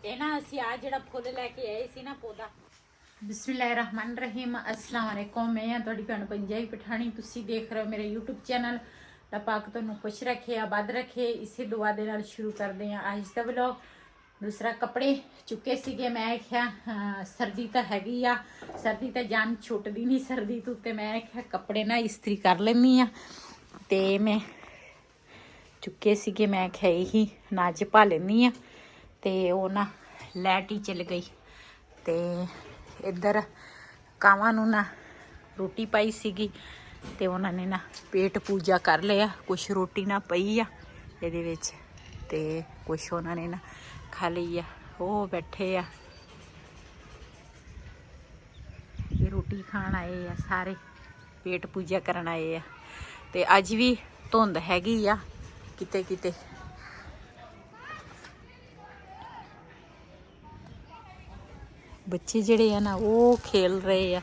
ਤੇ ਨਾ ਅਸੀਂ ਆ ਜਿਹੜਾ ਫੁੱਲ ਲੈ ਕੇ ਆਏ ਸੀ ਨਾ ਪੌਦਾ। ਬਿਸਮਿल्लाहिर्रहमानिर्रहीम अस्सलाम वालेकुम। मैं हाँ तुहाडी भैन पंजाबी पठानी। तुसी देख रहे हो मेरे यूट्यूब चैनल। रब पाक तुहानू खुश रखे, आबाद रखे। इसे दुआ दे नाल शुरू करते हैं अज दा व्लॉग। दूसरा कपड़े चुके सीगे, मैं आख्या सर्दी तो हैगी आ, सर्दी तो जान छुटदी नहीं सर्दी तो, ते मैं आख्या कपड़े ना इस्त्री कर लैनी आ। ते मैं चुके सीगे, मैं आख्या यही नाज पा लैनी आ। ते वो ना लाइट ही चल गई। ते इधर कावां नू ना रोटी पाई सीगी ते उन्होंने ना पेट पूजा कर लिया। कुछ रोटी ना पई आ इहदे विच ते कुछ उन्होंने ना खा ली आ। वो बैठे आ, ये रोटी खाण आए आ, सारे पेट पूजा करन आए आ। ते अज भी धुंध हैगी आ किते किते। बच्चे जड़े है ना वो खेल रहे हैं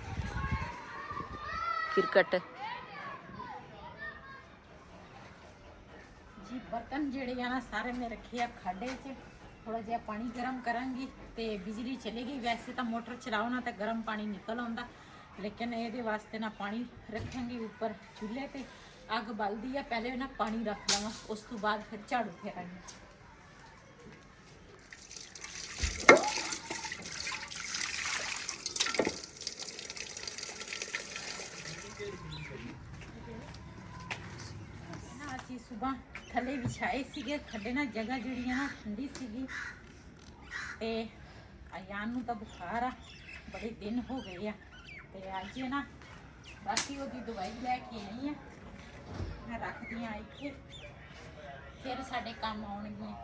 क्रिकेट जी। बर्तन जड़े है ना सारे मैं रखे आ खाडे च। थोड़ा जिहा पानी गर्म करांगी ते बिजली चलेगी। वैसे तो मोटर चलाओ ना तो गर्म पानी निकल आंदा, लेकिन ये वास्ते ना पानी रखेंगे ऊपर चूल्हे पे। अग बलदी है, पहले ना पानी रख लवां, उस तो बाद फिर झाड़ू फेरांगे। असी सुबह थले विछाए सीगे खड्डे ना, जगह जिहड़ी है ना ठंडी सीगी। ते अयान नूं तां बुखार आ, बड़े दिन हो गए आ। ते अज ना बाकी ओहदी दवाई लैके आई आ, मैं रखदी आ इत्थे, फिर साडे काम आउणगियां।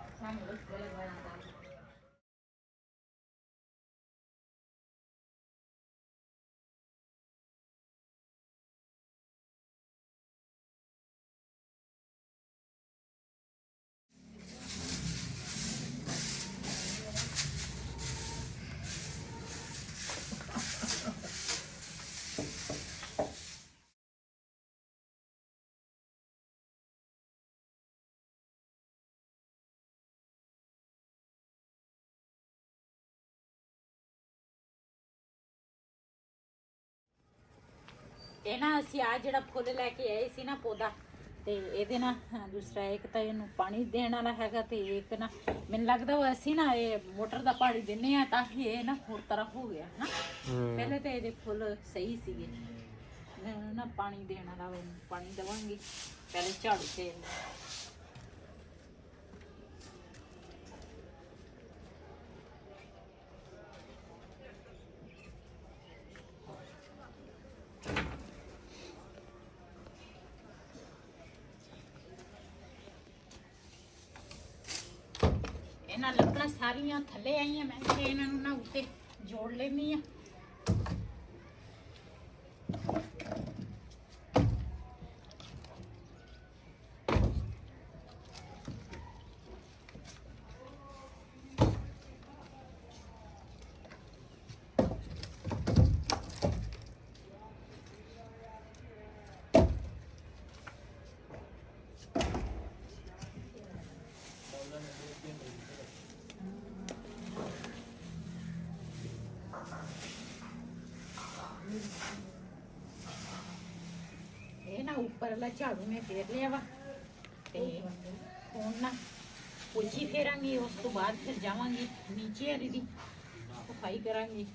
ਇਹ ਨਾ ਅਸੀਂ ਆ ਜਿਹੜਾ ਫੁੱਲ ਲੈ ਕੇ ਆਏ ਸੀ ਨਾ ਪੌਦਾ, ਤੇ ਇਹਦੇ ਨਾ ਦੂਸਰਾ ਇੱਕ ਤਾਂ ਇਹਨੂੰ ਪਾਣੀ ਦੇਣ ਵਾਲਾ ਹੈਗਾ, ਤੇ ਇੱਕ ਨਾ ਮੈਨੂੰ ਲੱਗਦਾ ਉਹ ਅਸੀਂ ਨਾ ਇਹ ਮੋਟਰ ਦਾ ਪਾਣੀ ਦਿੰਨੇ ਆ ਤਾਂ ਕਿ ਇਹ ਨਾ ਹੋਰ ਤਰ੍ਹਾਂ ਹੋ ਗਿਆ ਨਾ। ਪਹਿਲੇ ਤਾਂ ਇਹਦੇ ਫੁੱਲ ਸਹੀ ਸੀਗੇ ਨਾ। ਪਾਣੀ ਦੇਣ ਵਾਲਾ ਪਾਣੀ ਦੇਵਾਂਗੇ, ਪਹਿਲੇ ਝਾੜੂ ਤੇ ਇਹਨਾਂ ਲੱਕੜਾਂ ਸਾਰੀਆਂ ਥੱਲੇ ਆਈਆਂ। ਮੈਂ ਤੇ ਇਹਨਾਂ ਨੂੰ ਨਾ ਉੱਤੇ ਜੋੜ ਲੈਣੀ ਆ। ਇਹ ਨਾ ਉੱਪਰ ਵਾਲਾ ਝਾੜੂ ਮੈਂ ਫੇਰ ਲਿਆ ਵਾ, ਤੇ ਹੁਣ ਨਾ ਪੋਚੀ ਫੇਰਾਂਗੀ। ਉਸ ਤੋਂ ਬਾਅਦ ਫਿਰ ਜਾਵਾਂਗੀ ਨੀਚੇ ਵਾਲੀ ਦੀ ਸਫਾਈ ਕਰਾਂਗੀ।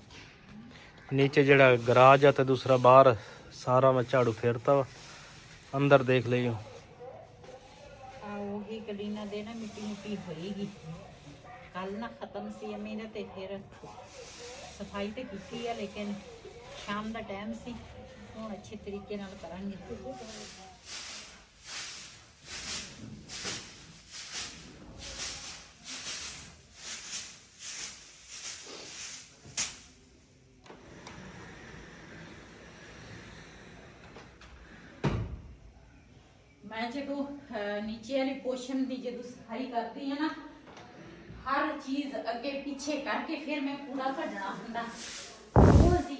नीचे जड़ा गराज है तो दूसरा बाहर सारा मैं झाड़ू फेरता वा। अंदर देख लियो ਉਹੀ ਕਲੀਨਾ ਦੇ ਨਾ ਮਿੱਟੀ ਮਿੱਟੀ ਹੋਏਗੀ। ਕੱਲ ਨਾ ਖਤਮ ਸੀ ਅਮੀ ਨੇ, ਤੇ ਫਿਰ ਸਫਾਈ ਤੇ ਕੀਤੀ ਆ, ਲੇਕਿਨ ਸ਼ਾਮ ਦਾ ਟਾਈਮ ਸੀ, ਹੁਣ ਅੱਛੇ ਤਰੀਕੇ ਨਾਲ ਕਰਾਂਗੇ। मैं जो नीचे वाली पोर्शन की जो सफाई करती है ना, हर चीज अगे पीछे करके फिर मैं कूड़ा कढ़ना होंदा रोज ही,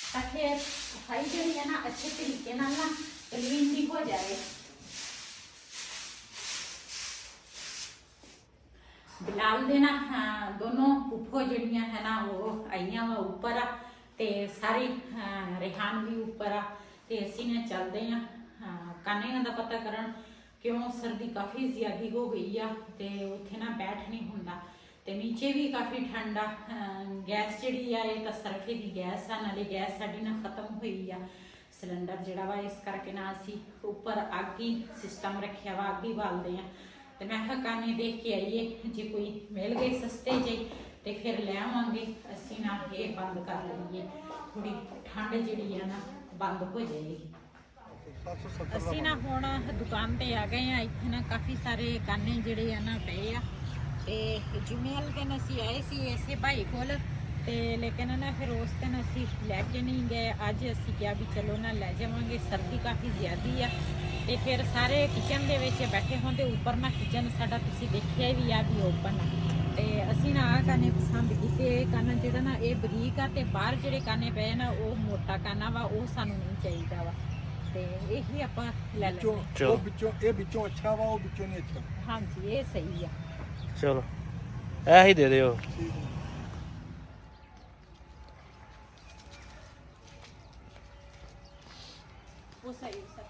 ताकि सफाई जी है ना अच्छे तरीके ना क्लीन भी हो जाए। बिला बिलाल दे ना दोनों फुफो जड़ियां है ना वो आईया वा उपर आ ते सारी रेहान भी उपर आ ते असी ने चलते हैं कानिया का पता करन क्यों सर्दी काफ़ी ज़्यादा हो गई आ ते उत्थे ना बैठ नहीं हुंदा ते नीचे भी काफ़ी ठंडा गैस जी आ ये सरफे की गैस आ नाले गैस साड़ी ना खत्म हुई आ सिलेंडर जड़ा वा इस करके ना असी उपर अग ही सिस्टम रखिया वा अग ही बालते हैं तो मैं कहा काने देख के आइए जे कोई मिल गए सस्ते जे तो फिर ले आवांगे असी ना ये बंद कर लईए थोड़ी ठंड जी है ना बंद हो जाएगी। असी ना हुण दुकान ते आ गए हैं इत्थे ना काफ़ी सारे काने जिहड़े आ ना पे आ ते जुम्मे वाले दिन असी आए सी इसे भाई कोल ते लेकिन ना फिर उस दिन असी लैके नहीं गए अज असी क्या भी चलो ना लै जावांगे सर्दी काफ़ी ज़्यादा आ ते फिर सारे किचन दे विच बैठे होंदे उपर ना किचन साडा तुसीं देखिया भी आ भी ओपन आ ते असी ना आ काने पसंद कीते काना जिहड़ा ना ये बरीक आ ते बाहर जिहड़े काने पे ना वो मोटा काना वा वो सानू नहीं चाहिदा वा ते यही आपां लै लैंदे वो बिचों अच्छा वा वो बिचों नहीं अच्छा। हाँ जी ये सही आ चलो ऐ ही दे दियो। वो सही सर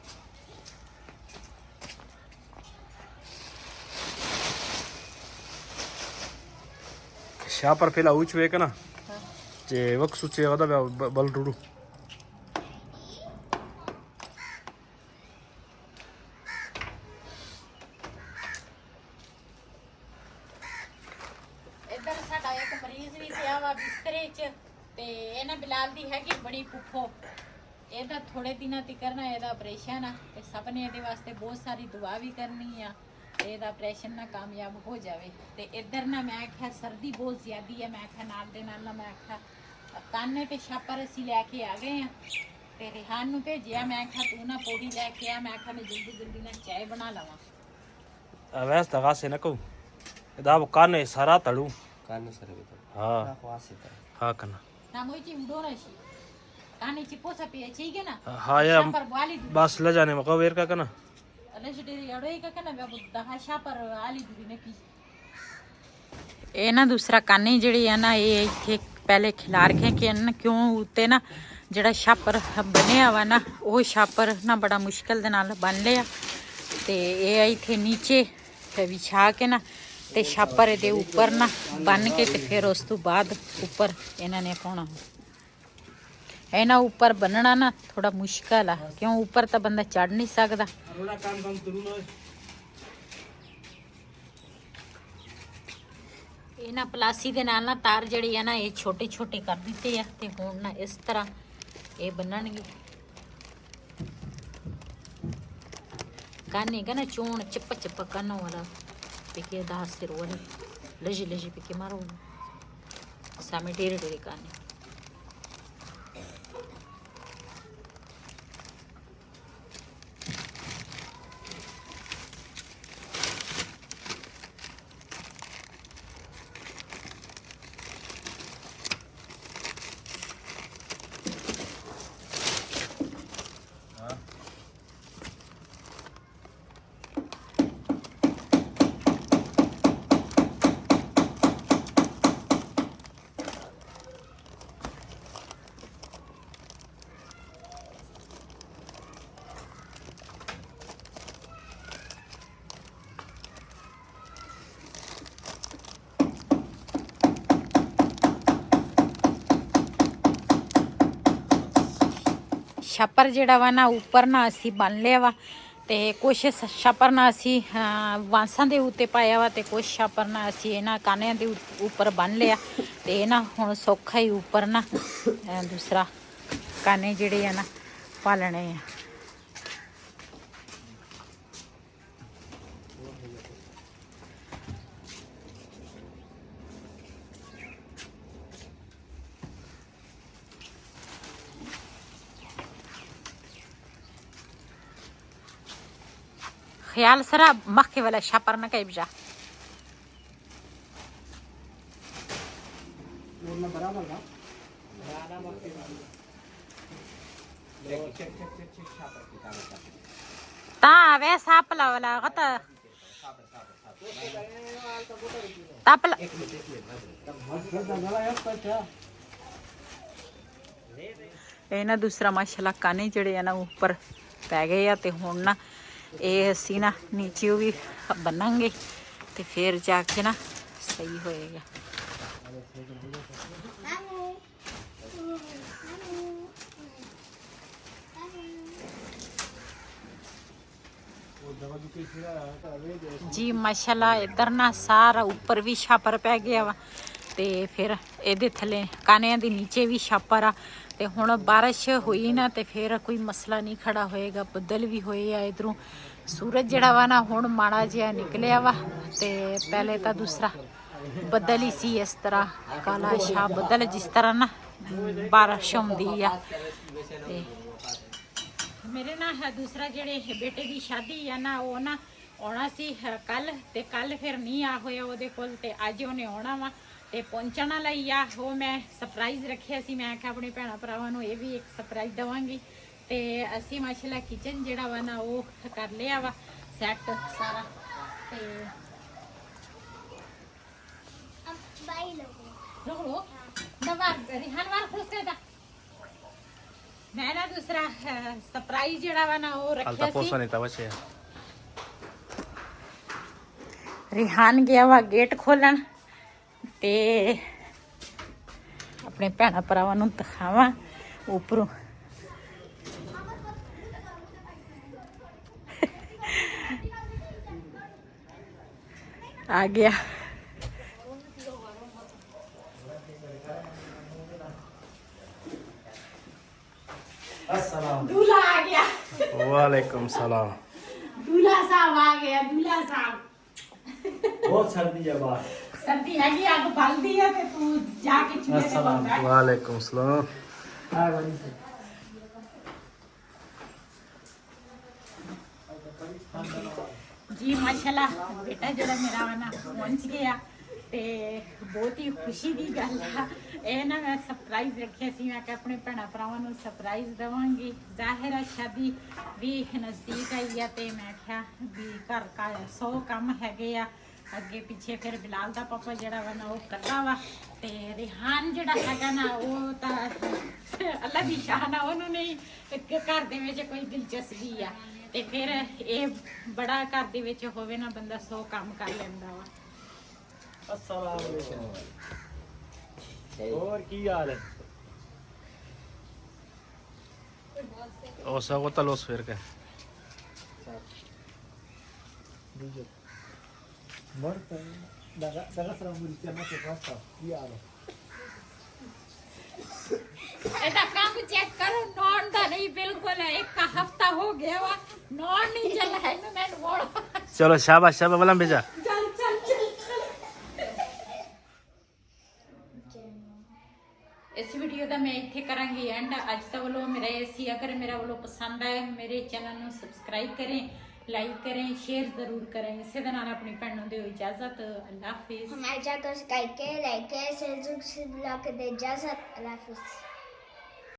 शाह पर फिलहाल उच वेक ना जे वक सुचे वदा बल टूडू इधर साडा एक मरीज भी पिया वा बिस्तरे च ते इन्हां बिलाल दी हैगी बड़ी फुफो ਇਹਦਾ थोड़े दिनों तक ना ਇਹਦਾ ऑपरेशन आ ते सब ने ਇਹਦੇ वास्ते बहुत सारी दुआ भी करनी आ ਤੇ ਇਹਦਾ ਆਪਰੇਸ਼ਨ ਨਾ ਕਾਮਯਾਬ ਹੋ ਜਾਵੇ ਤੇ ਇੱਧਰ ਨਾ ਮੈਂ ਆਖਿਆ ਸਰਦੀ ਬਹੁਤ ਜ਼ਿਆਦੀ ਹੈ ਮੈਂ ਆਖਿਆ ਨਾਲ ਦੇ ਨਾਲ ਨਾ ਮੈਂ ਆਖਿਆ ਕਾਨੇ ਤੇ ਛਾਪਰ ਅਸੀਂ ਲੈ ਕੇ ਆ ਗਏ ਆ ਤੇ ਰਿਹਾਨ ਨੂੰ ਭੇਜਿਆ ਮੈਂ ਆਖਿਆ ਤੂੰ ਨਾ ਪੌੜੀ ਲੈ ਕੇ ਆ ਮੈਂ ਆਖਿਆ ਮੈਂ ਜਲਦੀ ਜਲਦੀ ਨਾਲ ਚਾਹ ਬਣਾ ਲਵਾਂ ਅਵੈਸ ਦਗਾ ਸੇ ਨਕੋ ਇਹਦਾ ਕਾਨੇ ਸਾਰਾ ਤੜੂ कान सर भी तो ਹਾਂ वासिता ਹਾਂ ਕਨਾ ਨਾ ਮੋਈ ਚੀ ਉਡੋ ਨਾ ਸੀ ਕਾਨੇ ਚੀ ਪੋਸਾ ਪੀ ਠੀਕ ਹੈ ਨਾ ਹਾਂ ਯਾ ਛਾਪਰ ਵਾਲੀ बस ले जाने में कवेर का कना ਇਹ ਨਾ ਦੂਸਰਾ ਕਾਨੇ ਜਿਹੜੀ ਆ ਨਾ ਇਹ ਇੱਥੇ ਪਹਿਲੇ ਖਿਲਾਰ ਕੇ ਕਿਉਂ ਉੱਤੇ ਨਾ ਜਿਹੜਾ ਛਾਪਰ ਬਣਿਆ ਵਾ ਨਾ ਉਹ ਛਾਪਰ ਨਾ ਬੜਾ ਮੁਸ਼ਕਲ ਦੇ ਨਾਲ ਬਣ ਲਿਆ ਤੇ ਇਹ ਇੱਥੇ ਨੀਚੇ ਵਿਛਾ ਕੇ ਨਾ ਤੇ ਛਾਪਰ ਇਹਦੇ ਉੱਪਰ ਨਾ ਬਣ ਕੇ ਤੇ ਫਿਰ ਉਸ ਤੋਂ ਬਾਅਦ ਉੱਪਰ ਇਹਨਾਂ ਨੇ ਪਾਉਣਾ ਇਹਨਾਂ ਉੱਪਰ ਬੰਨਣਾ ਨਾ ਥੋੜਾ ਮੁਸ਼ਕਲ ਆ ਕਿਉਂ ਉੱਪਰ ਤਾਂ ਬੰਦਾ ਚੜ ਨਹੀਂ ਸਕਦਾ ਇਹਨਾਂ ਪਲਾਸੀ ਦੇ ਨਾਲ ਨਾ ਤਾਰ ਜਿਹੜੀ ਆ ਨਾ ਇਹ ਛੋਟੇ ਛੋਟੇ ਕਰ ਦਿੱਤੇ ਆ ਤੇ ਹੁਣ ਨਾ ਇਸ ਤਰ੍ਹਾਂ ਇਹ ਬੰਨਣਗੇ ਕਾਨੇ ਕਾ ਨਾ ਚੋਣ ਚਿੱਪ ਚਿੱਪ ਕਾਨੋ ਵਾਲਾ ਪਿਕੇ ਦਾ ਸਿਰ ਵਾਲੇ ਲਜੀ ਲਜੀ ਪਿਕੇ ਮਾਰੋ ਸਾਮੇ ਢੇਰੇ ਢੇਰੇ ਕਾਨੇ ਛਾਪਰ ਜਿਹੜਾ ਵਾ ਨਾ ਉੱਪਰ ਨਾ ਅਸੀਂ ਬੰਨ ਲਿਆ ਵਾ ਤੇ ਕੁਛ ਛਾਪਰ ਨਾ ਅਸੀਂ ਵਾਂਸਾਂ ਦੇ ਉੱਤੇ ਪਾਇਆ ਵਾ ਤੇ ਕੁਛ ਛਾਪਰ ਨਾ ਅਸੀਂ ਇਹਨਾਂ ਕਾਨਿਆਂ ਦੇ ਉੱਪਰ ਬੰਨ ਲਿਆ ਤੇ ਇਹ ਨਾ ਹੁਣ ਸੌਖਾ ਹੀ ਉੱਪਰ ਨਾ ਦੂਸਰਾ ਕਾਨੇ ਜਿਹੜੇ ਆ ਨਾ ਪਾਲਣੇ ਆ خیال سره مخکې ولا شپر نه کوي بجا ورنه برابر ده تا وې ساپلا ولا غته ਤਪ ਲ- ਇਹ ਨਾ ਦੂਸਰਾ ਮਾਸ਼ਾਅੱਲਾ ਕਾਨੇ ਜਿਹੜੇ ਆ ਨਾ ਉੱਪਰ ਪੈ ਗਏ ਆ ਤੇ ਹੁਣ ਨਾ ਇਹ ਅਸੀਂ ਨਾ ਨੀਚੇ ਉਹ ਵੀ ਬੰਨਾਂਗੇ ਤੇ ਫਿਰ ਜਾ ਕੇ ਨਾ ਸਹੀ ਹੋਏਗਾ। ਜੀ ਮਾਸ਼ਾਅੱਲਾ ਇਧਰ ਨਾ ਸਾਰਾ ਉੱਪਰ ਵੀ ਛਾਪਰ ਪੈ ਗਿਆ ਵਾ ਤੇ ਫਿਰ ਇਹਦੇ ਥੱਲੇ ਕਾਨਿਆਂ ਦੇ ਨੀਚੇ ਵੀ ਛਾਪਰ ਆ ਤੇ ਹੁਣ ਬਾਰਿਸ਼ ਹੋਈ ਨਾ ਤੇ ਫਿਰ ਕੋਈ ਮਸਲਾ ਨਹੀਂ ਖੜਾ ਹੋਏਗਾ। ਬੱਦਲ ਵੀ ਹੋਏ ਆ ਇਧਰੋਂ ਸੂਰਜ ਜਿਹੜਾ ਵਾ ਨਾ ਹੁਣ ਮਾੜਾ ਜਿਹਾ ਨਿਕਲਿਆ ਵਾ ਤੇ ਪਹਿਲੇ ਤਾਂ ਦੂਸਰਾ ਬੱਦਲ ਹੀ ਸੀ ਇਸ ਤਰ੍ਹਾਂ ਕਾਲਾ ਸ਼ਾ ਬੱਦਲ ਜਿਸ ਤਰ੍ਹਾਂ ਨਾ ਬਾਰਿਸ਼ ਹੁੰਦੀ ਆ। ਤੇ ਮੇਰੇ ਨਾ ਦੂਸਰਾ ਜਿਹੜੇ ਬੇਟੇ ਦੀ ਸ਼ਾਦੀ ਆ ਨਾ ਉਹ ਨਾ ਆਉਣਾ ਸੀ ਕੱਲ ਤੇ ਕੱਲ ਫਿਰ ਨਹੀਂ ਆ ਹੋਇਆ ਉਹਦੇ ਕੋਲ ਤੇ ਅੱਜ ਉਹਨੇ ਆਉਣਾ ਵਾ ਤੇ ਪਹੁੰਚਣ ਲਈ ਆ। ਉਹ ਮੈਂ ਸਰਪ੍ਰਾਈਜ਼ ਰੱਖਿਆ ਸੀ, ਮੈਂ ਕਿਹਾ ਆਪਣੇ ਭੈਣਾਂ ਭਰਾਵਾਂ ਨੂੰ ਇਹ ਵੀ ਇੱਕ ਸਰਪ੍ਰਾਈਜ਼ ਦਵਾਂਗੀ ਤੇ ਅਸੀਂ ਮਾਸ਼ਾਅੱਲਾ ਕਿਚਨ ਜਿਹੜਾ ਵਾ ਨਾ ਉਹ ਕਰ ਲਿਆ ਵਾ ਸੈੱਟ ਸਾਰਾ ਤੇ ਲੋ ਦਵਾ ਰਿਹਾਨ ਵਾਲ ਖੁਸ਼ ਕਰਦਾ। ਮੈਂ ਨਾ ਦੂਸਰਾ ਸਰਪ੍ਰਾਈਜ਼ ਜਿਹੜਾ ਵਾ ਨਾ ਉਹ ਰੱਖਿਆ ਸੀ। ਰਿਹਾਨ ਗਿਆ ਵਾ ਗੇਟ ਖੋਲਣ ਤੇ ਆਪਣੇ ਭੈਣਾਂ ਭਰਾਵਾਂ ਨੂੰ ਦਿਖਾਵਾਂ ਉੱਪਰੋਂ। ਆ ਗਿਆ दूल्हा आ गया। वालेकुम सलाम। दूल्हा साहब आ गया। दूल्हा साहब बहुत सर्दी है बाहर। सर्दी है कि आग बल दी है ते तू जाके चूल्हे पे बंद कर। वालेकुम सलाम। जी माशाल्लाह बेटा जरा मेरा वा ना पहुंच गया ਤੇ ਬਹੁਤ ਹੀ ਖੁਸ਼ੀ ਦੀ ਗੱਲ ਆ। ਇਹ ਨਾ ਮੈਂ ਸਰਪ੍ਰਾਈਜ਼ ਰੱਖਿਆ ਸੀ, ਮੈਂ ਕਿ ਆਪਣੇ ਭੈਣਾਂ ਭਰਾਵਾਂ ਨੂੰ ਸਰਪ੍ਰਾਈਜ਼ ਦੇਵਾਂਗੀ। ਜ਼ਾਹਿਰ ਆ ਸ਼ਾਦੀ ਵੀ ਨਜ਼ਦੀਕ ਆਈ ਆ ਤੇ ਮੈਂ ਕਿਹਾ ਵੀ ਘਰ ਕਾ 100 ਕੰਮ ਹੈਗੇ ਆ ਅੱਗੇ ਪਿੱਛੇ। ਫਿਰ ਬਿਲਾਲ ਦਾ ਪਾਪਾ ਜਿਹੜਾ ਵਾ ਨਾ ਉਹ ਕੱਲਾ ਵਾ ਤੇ ਰਿਹਾਨ ਜਿਹੜਾ ਹੈਗਾ ਨਾ ਉਹ ਤਾਂ ਅੱਲਾ ਦੀ ਸ਼ਾਨ ਆ, ਉਹਨੂੰ ਨਹੀਂ ਘਰ ਦੇ ਵਿੱਚ ਕੋਈ ਦਿਲਚਸਪੀ ਆ ਤੇ ਫਿਰ ਇਹ ਬੜਾ ਘਰ ਦੇ ਵਿੱਚ ਹੋਵੇ ਨਾ ਬੰਦਾ 100 ਕੰਮ ਕਰ ਲੈਂਦਾ ਵਾ। अस्सलाम वालेकुम। और की हाल है? ओ सब तलोस फिर के Marta, daga sera Mauritania che passa, chiaro. ਇਹਦਾ ਕੰਮ ਚੈੱਕ ਕਰੋ, ਨੌਨ ਦਾ ਨਹੀਂ ਬਿਲਕੁਲ। ਇੱਕ ਹਫਤਾ ਹੋ ਗਿਆ ਵਾ ਨੌਨ ਨਹੀਂ ਚੱਲ ਹੈ ਨਾ ਮੈਂ ਮੋੜ। चलो शाबाश शाबाश बलम भेजा। ਚੱਲ ਚੱਲ ਚੱਲ ਇਸ ਵੀਡੀਓ ਦਾ ਮੈਂ ਇੱਥੇ ਕਰਾਂਗੀ ਐਂਡ। ਅੱਜ ਦਾ ਵੱਲੋਂ ਮੇਰਾ ਇਹ ਸੀ। ਅਗਰ ਮੇਰਾ ਵੱਲੋਂ ਪਸੰਦ ਆਇਆ ਮੇਰੇ ਚੈਨਲ ਨੂੰ ਸਬਸਕ੍ਰਾਈਬ ਕरें, ਲਾਈਕ करें, शेयर ज़रूर करें। ਇਸੇ ਦੇ ਨਾਲ ਆਪਣੀ ਭੈਣ ਨੂੰ ਦਿਓ ਇਜਾਜ਼ਤ। ਅੱਲਾ ਹਾਫਿਜ਼। हमारे चैनल को सब्सक्राइब करें, लाइक करें, शेयर ज़रूर करें, इजाज़त। अल्लाह हाफिज़।